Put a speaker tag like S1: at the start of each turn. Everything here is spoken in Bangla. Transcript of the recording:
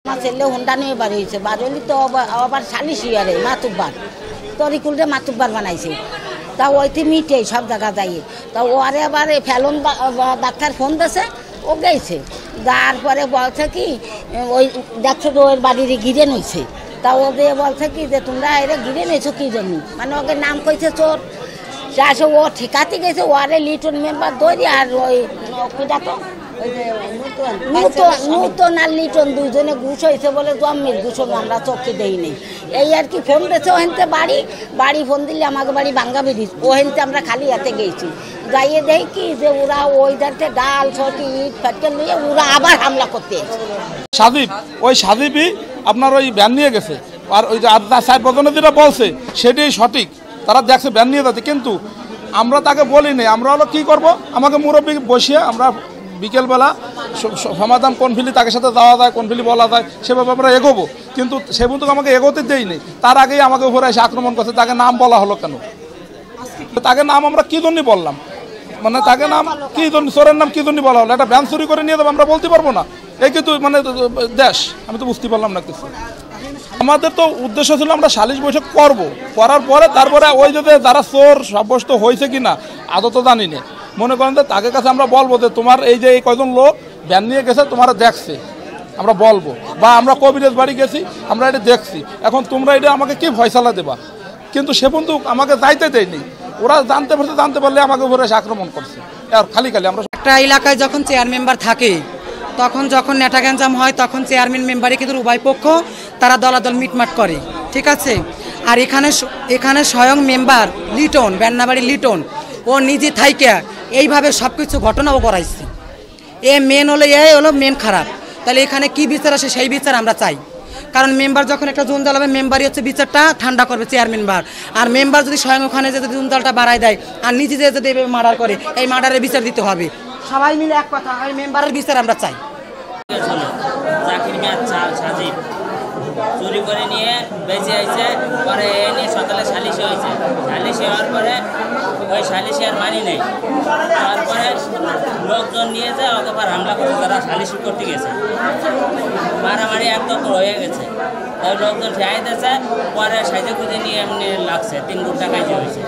S1: আমার ছেলে হুন্ডা নিয়ে বাড়ি হয়েছে, বাড়ি হলে তো আবার সালিশি আরে মাতুব্বার তরিকুলরে মাতুব্বার বানাইছে। তা ওইতে মিটে সব জায়গা যাইয়ে তা ও আরে আবার ফেলন ডাক্তার ফোন দিয়েছে, ও গেছে যার পরে বলছে কি ওই দেখছো তো ওর বাড়ির গিরে নইছে। তা ও দিয়ে বলছে কি যে তোমরা এরে গিরে নিয়েছো কি জন্য, মানে ওকে নাম কইছে চোর। সে আসে ও ঠিকাতে গেছে, ও আরে লিটন মেম্বার দৌড়ি আর ওই কিটা তো নূতন আর লিটন দুইজনে ঘুষ হয়েছে বলে জম্মির ঘুষ আমরা চোখে দেই নেই। এই আর কি ফোন দিয়েছে ওহেনতে বাড়ি ফোন দিলে আমাকে বাড়ি ভাঙ্গা বেরিয়েছে, ওহেনতে আমরা খালি হাতে গেছি। যাইয়ে দেখি কি যে ওরা ওই ধারতে ডাল ছটি ইট ফাটকে নিয়ে ওরা আবার হামলা করতে
S2: সাদিপ ওই সাদিপই আপনার ওই ভ্যান নিয়ে গেছে। আর ওই যে সাহেব প্রধানে যেটা বলছে সেটাই সঠিক, তারা দেখছে ভ্যান নিয়ে যাচ্ছে, কিন্তু আমরা তাকে বলি নাই। আমরা হলো কী করবো, আমাকে মুরব্বী বসিয়ে আমরা বিকেলবেলা সমাধান কোন ফিলি তাকে সাথে যাওয়া যায়, কোন ফিলি বলা যায় সেভাবে আমরা এগোবো, কিন্তু সে পর্যন্ত আমাকে এগোতে দেয়নি। তার আগেই আমাকে উপরে এসে আক্রমণ করছে। তাকে নাম বলা হলো কেন, তাকে নাম আমরা কী জন্যই বললাম, মানে তাকে নাম কী জন্য, চোরের নাম কী জন্য বলা হলো? একটা ভ্যান চুরি করে নিয়ে যাবো আমরা বলতে পারবো না? এই কিন্তু মানে দেশ, আমি তো বুঝতে পারলাম না কিছু। আমাদের তো উদ্দেশ্য ছিল আমরা সালিশ বৈঠক করবো, করার পরে তারপরে ওই যদি যারা চোর সাব্যস্ত হয়েছে কিনা আদৌ তো জানি না, মনে করেন যে তাকে কাছে আমরা বলবো যে তোমার এই যে এই কয়জন লোক ভ্যান নিয়ে গেছে তোমার দেখছে, আমরা বলবো, বা আমরা কবিরাজ বাড়ি গেছি আমরা এটা দেখছি, এখন তোমরা এটা আমাকে কি ফয়সালা দেবা? কিন্তু সে পর্যন্ত আমাকে যাইতে দেয়নি। ওরা জানতে পারলে আমাকে উপরে এসে আক্রমণ করছে। আর খালি আমরা
S3: একটা এলাকায় যখন চেয়ার মেম্বার থাকে, তখন যখন নেটা গ্যাঞ্জাম হয় তখন চেয়ারম্যান মেম্বারই কিন্তু উভয় পক্ষ তারা দলাদল মিটমাট করে, ঠিক আছে। আর এখানে স্বয়ং মেম্বার লিটন, বেন্নাবাড়ি লিটন, ও নিজে থাইকে এইভাবে সব কিছু ঘটনাও করাইছে। হলো মেন খারাপ। তাহলে এখানে কি বিচার আসে সেই বিচার আমরা চাই, কারণ মেম্বার যখন একটা জঞ্জাল হবে মেম্বারই হচ্ছে বিচারটা ঠান্ডা করবে, চেয়ারম্যান বার। আর মেম্বার যদি স্বয়ং ওখানে যদি জঞ্জালটা বাড়ায় দেয় আর নিজে যদি মার্ডার করে, এই মার্ডারের বিচার দিতে হবে। সবাই মিলে এক কথা, ওই মেম্বারের বিচার আমরা চাই।
S4: চুরি করে নিয়ে বেঁচে আইছে, পরে এ নিয়ে সকালে সালিশি হয়েছে। সালিশি হওয়ার পরে ওই সালিশি আর মানি নেই, তারপরে লোকজন নিয়ে যায় ওকে পর হামলা করছে, তারা সালিশি করতে গেছে, মারামারি একদম হয়ে গেছে। তাই লোকজন ঠেয়াই দিয়েছে, পরে সাইজে খুঁজে নিয়ে এমনি লাগছে 3 গুণ টাকায় যে হয়েছে।